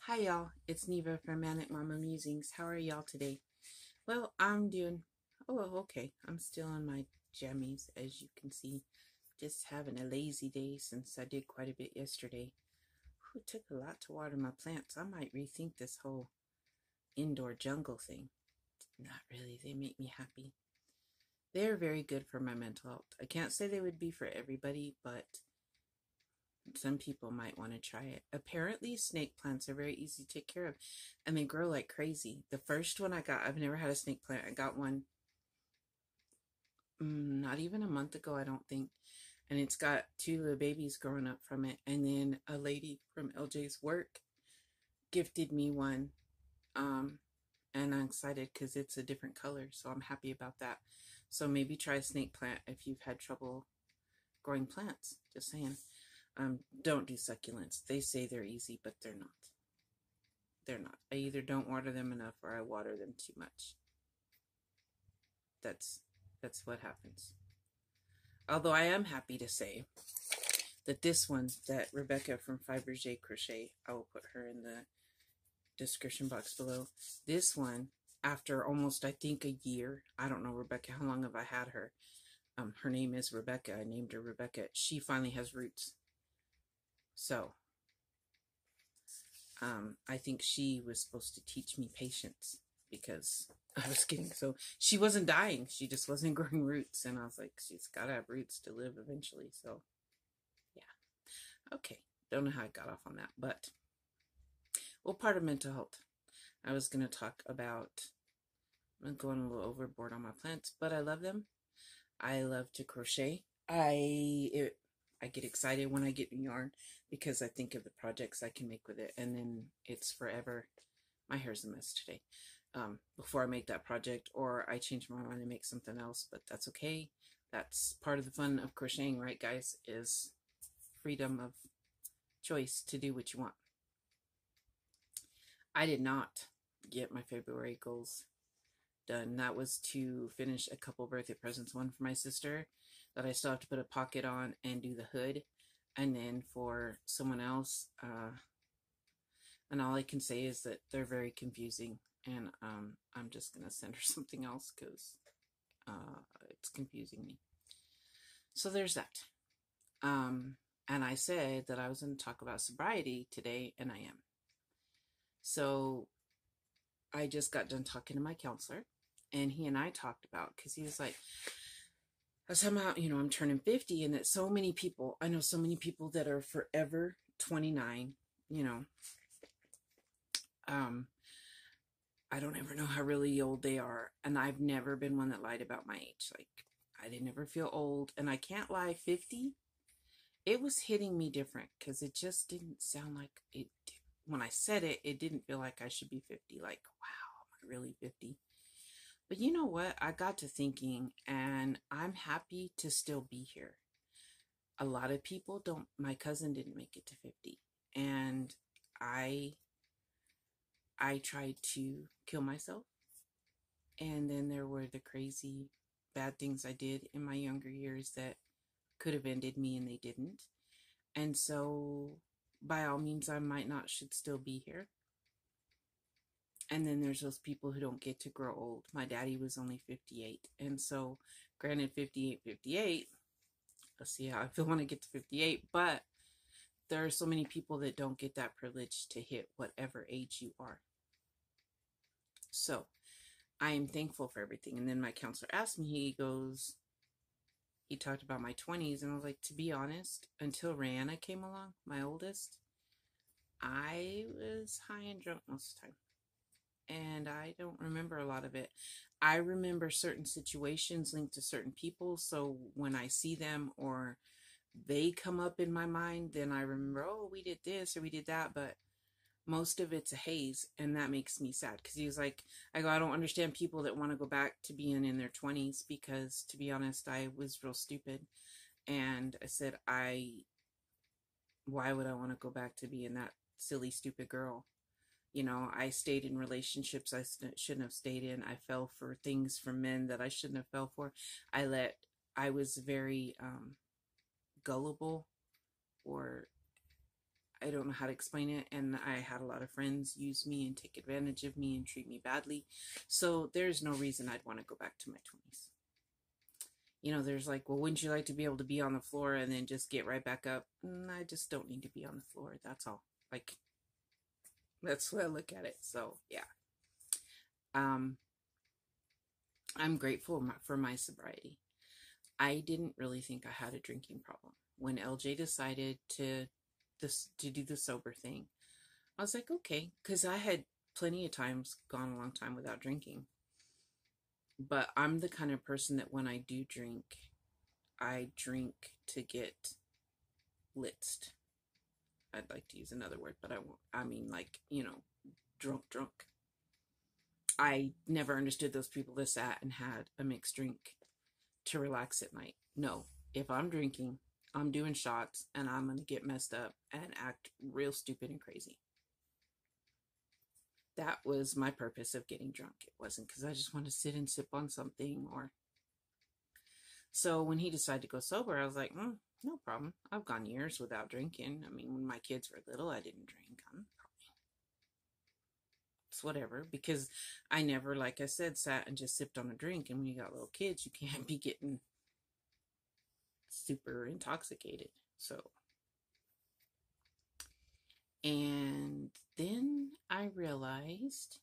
Hi y'all, it's Neva from Manic Mama Musings. How are y'all today? Well, I'm doing, okay. I'm still on my jammies, as you can see. Just having a lazy day since I did quite a bit yesterday. It took a lot to water my plants. I might rethink this whole indoor jungle thing. Not really, they make me happy. They're very good for my mental health. I can't say they would be for everybody, but some people might want to try it. Apparently, snake plants are very easy to take care of, and they grow like crazy. The first one I got, I've never had a snake plant. I got one not even a month ago, I don't think. And it's got two little babies growing up from it. And then a lady from LJ's work gifted me one. And I'm excited because it's a different color. So I'm happy about that. So maybe try a snake plant if you've had trouble growing plants. Just saying. Don't do succulents. They say they're easy, but they're not. They're not. I either don't water them enough or I water them too much. That's what happens. Although I am happy to say that this one, that Rebecca from Fiberge Crochet, I will put her in the description box below. This one, after almost, I think, a year, I don't know, Rebecca, how long have I had her? Her name is Rebecca. I named her Rebecca. She finally has roots. So, I think she was supposed to teach me patience because I was getting so, she wasn't dying. She just wasn't growing roots. And I was like, she's got to have roots to live eventually. So, yeah. Okay. Don't know how I got off on that, but, well, part of mental health. I was going to talk about, I'm going a little overboard on my plants, but I love them. I love to crochet. I get excited when I get new yarn because I think of the projects I can make with it, and then it's forever. My hair's a mess today. Before I make that project, or I change my mind and make something else, but that's okay. That's part of the fun of crocheting, right, guys? Is freedom of choice to do what you want. I did not get my February goals done. That was to finish a couple birthday presents. One for my sister that I still have to put a pocket on and do the hood, and then for someone else, and all I can say is that they're very confusing, and I'm just gonna send her something else because it's confusing me. So there's that. And I said that I was going to talk about sobriety today, and I am. So I just got done talking to my counselor, and he and I talked about, because he was like, somehow, I'm turning 50, and that so many people, I know so many people that are forever 29, I don't ever know how really old they are, and I've never been one that lied about my age. Like, I didn't ever feel old, and I can't lie, 50, it was hitting me different, because it just didn't sound like it. When I said it, it didn't feel like I should be 50. Like, wow, am I really 50? But you know what? I got to thinking, and I'm happy to still be here. A lot of people don't. My cousin didn't make it to 50. And I tried to kill myself. And then there were the crazy, bad things I did in my younger years that could have ended me, and they didn't. And so, by all means, I might not should still be here. And then there's those people who don't get to grow old. My daddy was only 58. And so, granted, 58, let's see how I feel when I get to 58. But there are so many people that don't get that privilege to hit whatever age you are. So, I am thankful for everything. And then my counselor asked me, he talked about my 20s. And I was like, to be honest, until Rihanna came along, my oldest, I was high and drunk most of the time. And I don't remember a lot of it. I remember certain situations linked to certain people. So when I see them or they come up in my mind, then I remember, oh, we did this or we did that. But most of it's a haze. And that makes me sad. Because he was like, I don't understand people that want to go back to being in their 20s. Because to be honest, I was real stupid. And I said, why would I want to go back to being that silly, stupid girl? I stayed in relationships I shouldn't have stayed in. I fell for things from men that I shouldn't have fell for. I was very gullible, or I don't know how to explain it. And I had a lot of friends use me and take advantage of me and treat me badly. So there's no reason I'd want to go back to my 20s. You know, there's like, well, wouldn't you like to be able to be on the floor and then just get right back up? I just don't need to be on the floor. That's all. Like, that's what I look at it. So, yeah. I'm grateful for my sobriety. I didn't really think I had a drinking problem. When LJ decided to do the sober thing, I was like, okay, because I had plenty of times gone a long time without drinking. But I'm the kind of person that when I do drink, I drink to get blitzed. I'd like to use another word, but I won't. I mean, like, you know, drunk. I never understood those people that sat and had a mixed drink to relax at night. No, if I'm drinking, I'm doing shots and I'm going to get messed up and act real stupid and crazy. That was my purpose of getting drunk. It wasn't because I just want to sit and sip on something or... So when he decided to go sober, I was like, no problem. I've gone years without drinking. I mean, when my kids were little, I didn't drink. It's whatever, because I never, like I said, sat and just sipped on a drink. And when you got little kids, you can't be getting super intoxicated. So, and then I realized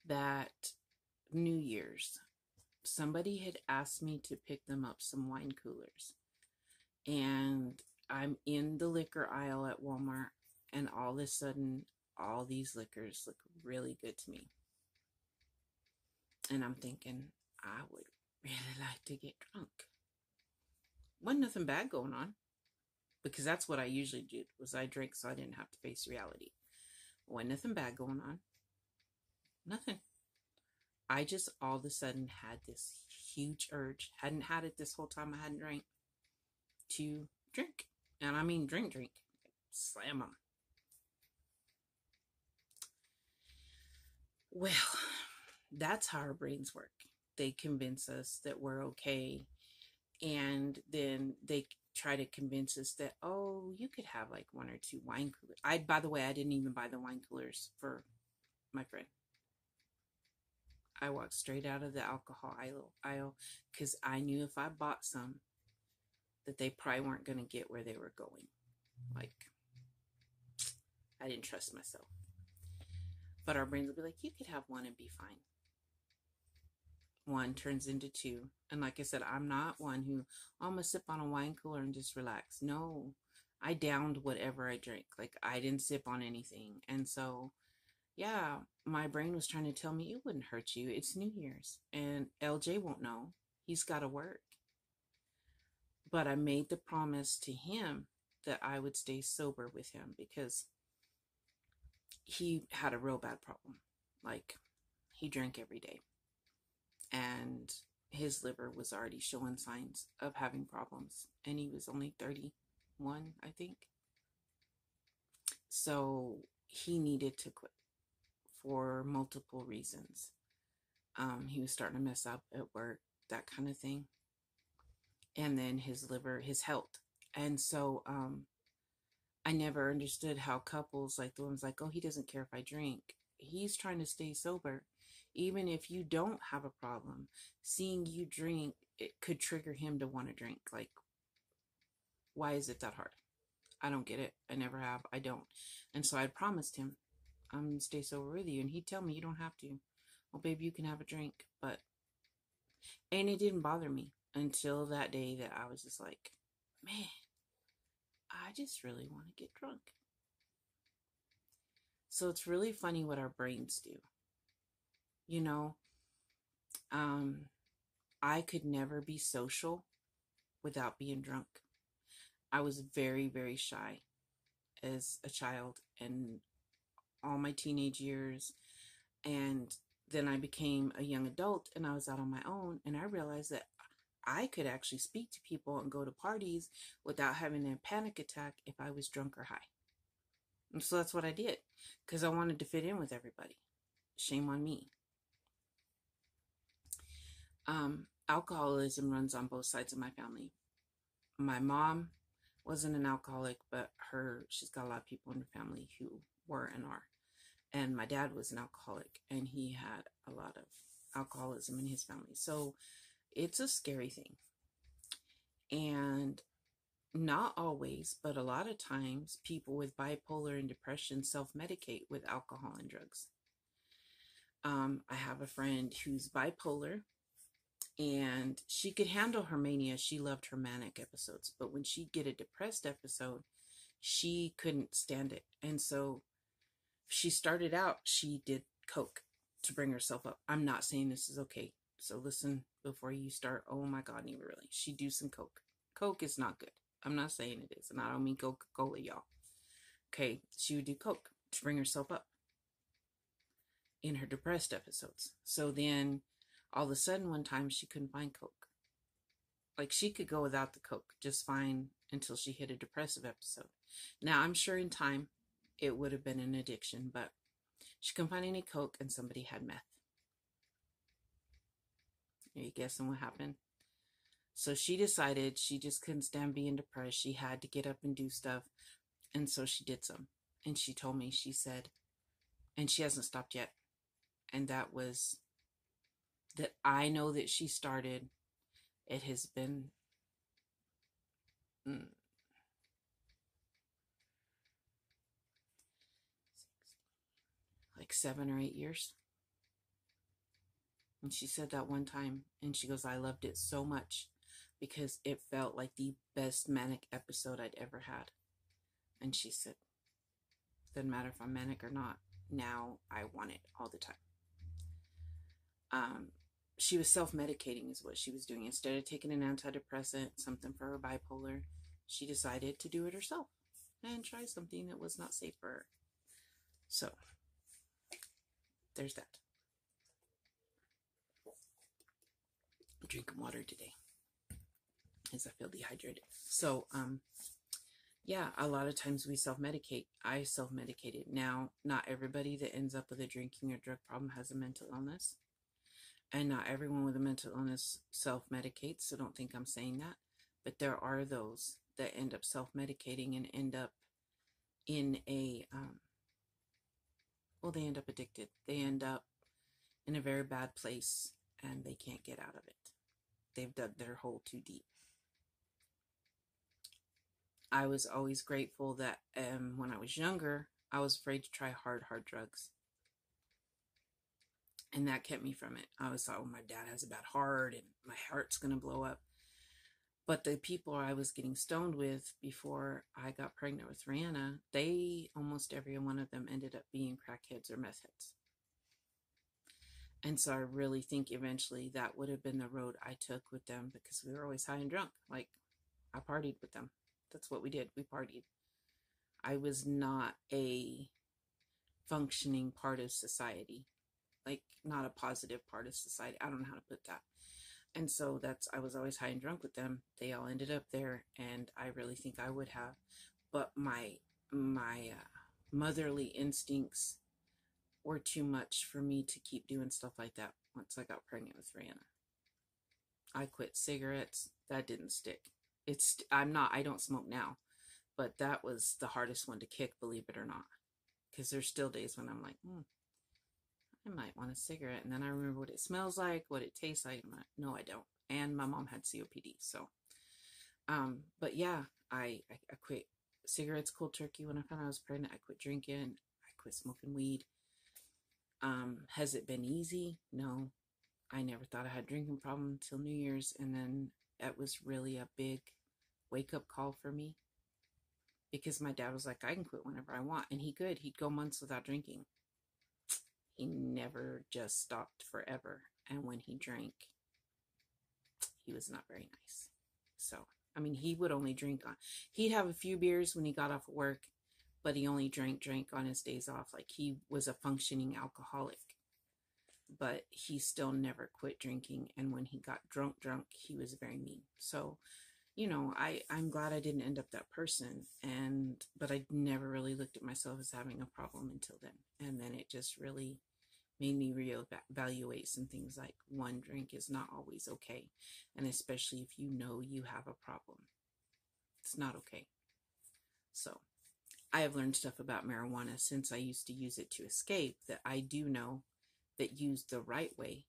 that New Year's, somebody had asked me to pick them up some wine coolers. And I'm in the liquor aisle at Walmart, and all of a sudden, all these liquors look really good to me. And I'm thinking, I would really like to get drunk. Wasn't nothing bad going on, because that's what I usually do, was I drink so I didn't have to face reality. Wasn't nothing bad going on. Nothing. I just all of a sudden had this huge urge, hadn't had it this whole time I hadn't drank, to drink. And I mean drink. Slam them. Well, that's how our brains work. They convince us that we're okay. And then they try to convince us that, oh, you could have like one or two wine coolers. By the way, I didn't even buy the wine coolers for my friend. I walked straight out of the alcohol aisle because I knew if I bought some, that they probably weren't going to get where they were going. Like, I didn't trust myself. But our brains will be like, you could have one and be fine. One turns into two. And like I said, I'm not one who, I'm going to sip on a wine cooler and just relax. No, I downed whatever I drank. Like, I didn't sip on anything. And so, yeah, my brain was trying to tell me it wouldn't hurt you. It's New Year's. And LJ won't know. He's got to work. But I made the promise to him that I would stay sober with him, because he had a real bad problem. Like, he drank every day. And his liver was already showing signs of having problems. And he was only 31, I think. So he needed to quit for multiple reasons. He was starting to mess up at work, that kind of thing. And then his liver, his health. And so I never understood how couples, like the ones like, oh, he doesn't care if I drink. He's trying to stay sober. Even if you don't have a problem, seeing you drink, it could trigger him to want to drink. Like, why is it that hard? I don't get it. I never have. I don't. And so I promised him, I'm going to stay sober with you. And he'd tell me, you don't have to. Well, babe, you can have a drink. And it didn't bother me until that day that I was just like, man, I just really want to get drunk. So it's really funny what our brains do. You know, I could never be social without being drunk. I was very, very shy as a child and all my teenage years. And then I became a young adult and I was out on my own, and I realized that I could actually speak to people and go to parties without having a panic attack if I was drunk or high. And so that's what I did, because I wanted to fit in with everybody. Shame on me. Alcoholism runs on both sides of my family. My mom wasn't an alcoholic, but she's got a lot of people in her family who were and are. And my dad was an alcoholic, and he had a lot of alcoholism in his family. So it's a scary thing. And not always, but a lot of times, people with bipolar and depression self-medicate with alcohol and drugs. I have a friend who's bipolar, and she could handle her mania. She loved her manic episodes, but when she'd get a depressed episode, she couldn't stand it. And so she started out, she did coke to bring herself up. I'm not saying this is okay, so listen before you start, oh my God, Neva, really? She'd do some coke. Coke is not good. I'm not saying it is, and I don't mean Coca-Cola, y'all. Okay, she would do coke to bring herself up in her depressed episodes. So then all of a sudden one time she couldn't find coke. Like, she could go without the coke just fine until she hit a depressive episode. Now, I'm sure in time it would have been an addiction, but she couldn't find any coke, and somebody had meth. Are you guessing what happened? So she decided she just couldn't stand being depressed. She had to get up and do stuff. And so she did some. And she told me, she said, and she hasn't stopped yet. And that was that I know that she started. It has been like 7 or 8 years. And she said that one time, and she goes, I loved it so much because it felt like the best manic episode I'd ever had. And she said, doesn't matter if I'm manic or not, now I want it all the time. She was self-medicating is what she was doing. Instead of taking an antidepressant, something for her bipolar, she decided to do it herself and try something that was not safe for her. So there's that. I'm drinking water today as I feel dehydrated. So, yeah, a lot of times we self-medicate. I self-medicated. Now, not everybody that ends up with a drinking or drug problem has a mental illness. And not everyone with a mental illness self-medicates, so don't think I'm saying that. But there are those that end up self-medicating and end up in a, they end up addicted. They end up in a very bad place, and they can't get out of it. They've dug their hole too deep. I was always grateful that when I was younger, I was afraid to try hard drugs. And that kept me from it. I was thought, oh, my dad has a bad heart and my heart's going to blow up. But the people I was getting stoned with before I got pregnant with Rihanna, almost every one of them ended up being crackheads or meth heads. And so I really think eventually that would have been the road I took with them, because we were always high and drunk. Like, I partied with them. That's what we did. We partied. I was not a functioning part of society. Like, not a positive part of society. I don't know how to put that. And so I was always high and drunk with them. They all ended up there, and I really think I would have. But my motherly instincts were too much for me to keep doing stuff like that once I got pregnant with Rihanna. I quit cigarettes. That didn't stick. I don't smoke now, but that was the hardest one to kick, believe it or not. Because there's still days when I'm like, I might want a cigarette. And then I remember what it smells like, what it tastes like. I'm like, no, I don't. And my mom had COPD. So, but yeah, I quit cigarettes cold turkey when I found out I was pregnant. I quit drinking. I quit smoking weed. Has it been easy? No. I never thought I had a drinking problem until New Year's. And then that was really a big wake-up call for me. Because my dad was like, I can quit whenever I want. And he could. He'd go months without drinking. He never just stopped forever. And when he drank, he was not very nice. So, I mean, he would only drink he'd have a few beers when he got off of work, but he only drank on his days off. Like, he was a functioning alcoholic, but he still never quit drinking. And when he got drunk, he was very mean. So, you know, I'm glad I didn't end up that person. But I never really looked at myself as having a problem until then. And then it just really made me reevaluate some things, like one drink is not always okay. And especially if you know you have a problem, it's not okay. So I have learned stuff about marijuana since I used to use it to escape that I do know that used the right way,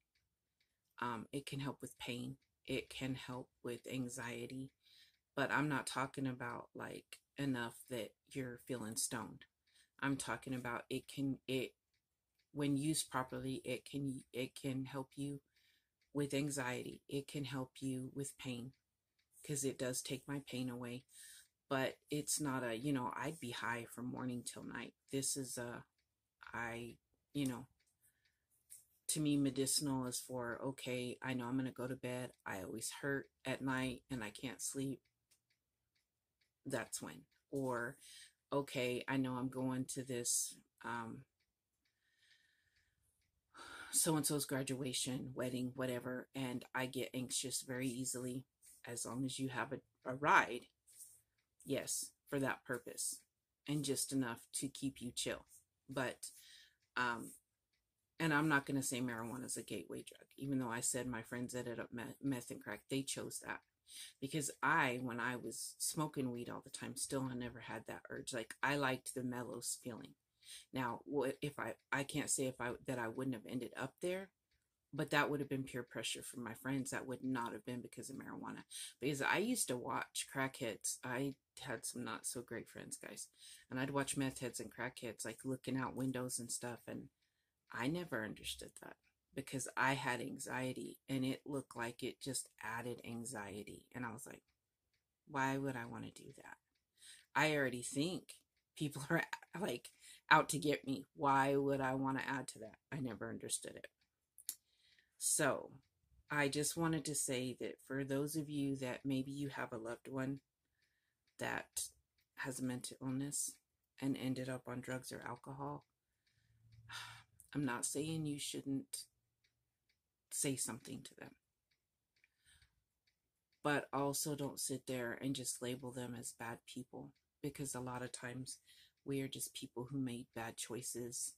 it can help with pain. It can help with anxiety, but I'm not talking about like enough that you're feeling stoned. I'm talking about it when used properly, it can help you with anxiety. It can help you with pain because it does take my pain away. But it's not a, I'd be high from morning till night. This is I, you know, to me, medicinal is for, okay, I know I'm going to go to bed. I always hurt at night and I can't sleep. That's when. Or, okay, I know I'm going to this so-and-so's graduation, wedding, whatever, and I get anxious very easily. As long as you have a ride, yes, for that purpose, and just enough to keep you chill. But and I'm not going to say marijuana is a gateway drug, even though I said my friends that ended up meth and crack, they chose that. Because when I was smoking weed all the time, still I never had that urge. Like, I liked the mellow feeling. Now, if I can't say that I wouldn't have ended up there, but that would have been peer pressure from my friends. That would not have been because of marijuana. Because I used to watch crackheads. I had some not so great friends, guys. And I'd watch meth heads and crackheads, like looking out windows and stuff. And I never understood that because I had anxiety and it looked like it just added anxiety. And I was like, why would I want to do that? I already think people are like out to get me. Why would I want to add to that? I never understood it. So I just wanted to say that for those of you that maybe you have a loved one that has a mental illness and ended up on drugs or alcohol, I'm not saying you shouldn't say something to them, but also don't sit there and just label them as bad people, because a lot of times we are just people who made bad choices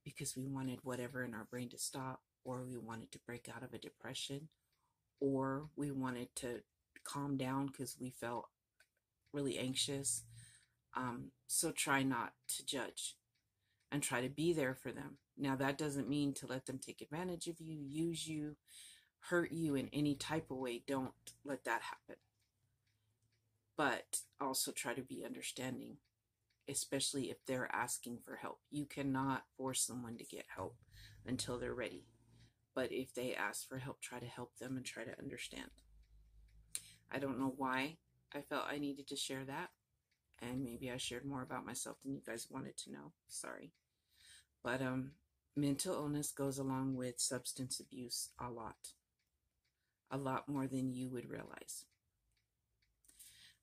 because we wanted whatever in our brain to stop, or we wanted to break out of a depression, or we wanted to calm down because we felt really anxious. So try not to judge and try to be there for them. Now, that doesn't mean to let them take advantage of you, use you, hurt you in any type of way. Don't let that happen. But also try to be understanding, especially if they're asking for help. You cannot force someone to get help until they're ready. But if they ask for help, try to help them and try to understand. I don't know why I felt I needed to share that. And maybe I shared more about myself than you guys wanted to know. Sorry. But mental illness goes along with substance abuse a lot more than you would realize.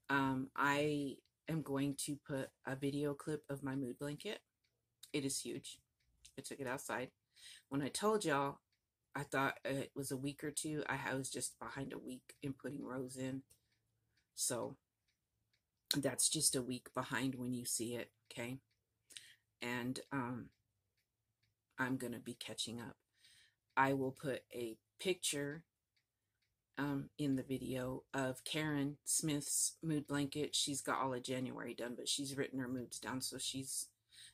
I am going to put a video clip of my mood blanket. It is huge. I took it outside. When I told y'all, I thought it was a week or two. I was just behind a week in putting rows in. So that's just a week behind when you see it, okay? And I'm going to be catching up. I will put a picture in the video of Karen Smith's mood blanket. She's got all of January done, but she's written her moods down, so she's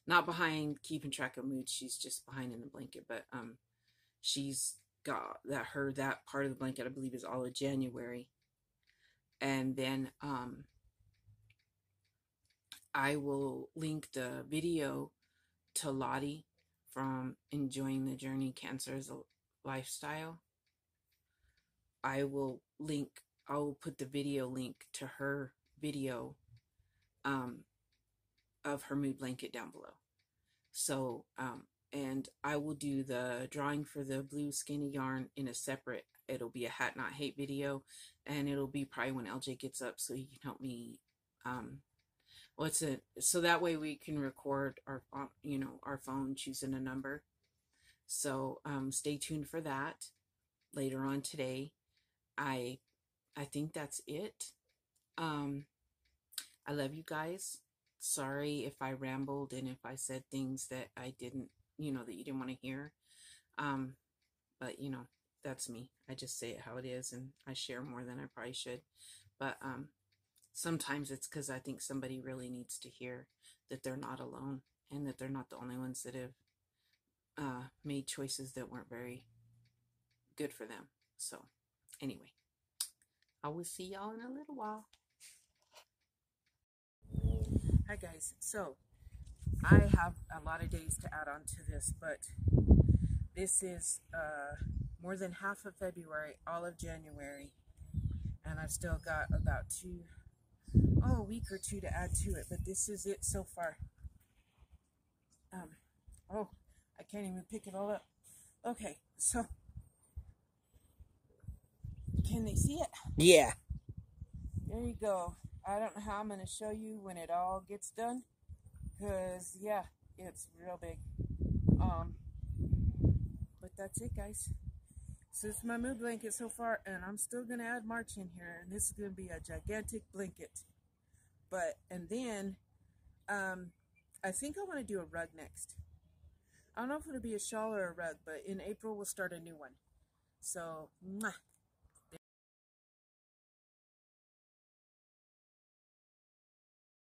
not behind keeping track of moods. She's just behind in the blanket, but she's got that part of the blanket, I believe, is all of January. And then I will link the video to Lottie from Enjoying the Journey, Cancer as a Lifestyle. I'll put the video link to her video of her mood blanket down below. So, and I will do the drawing for the blue skinny yarn in a separate, it'll be a Hat Not Hate video, and it'll be probably when LJ gets up so he can help me, so that way we can record our phone choosing a number. So, stay tuned for that later on today. I think that's it. I love you guys. Sorry if I rambled and if I said things that I didn't, that you didn't want to hear. But that's me. I just say it how it is, and I share more than I probably should. But sometimes it's because I think somebody really needs to hear that they're not alone and that they're not the only ones that have made choices that weren't very good for them. So anyway, I will see y'all in a little while. Hi guys, so I have a lot of days to add on to this, but this is more than half of February, all of January, and I've still got about a week or two to add to it, but this is it so far. Oh, I can't even pick it all up. Okay, so can they see it? Yeah. There you go. I don't know how I'm going to show you when it all gets done, because yeah, it's real big. But that's it, guys. So this is my mood blanket so far, and I'm still going to add March in here, and this is going to be a gigantic blanket. And then I think I want to do a rug next. I don't know if it'll be a shawl or a rug, but in April we'll start a new one. So, mwah.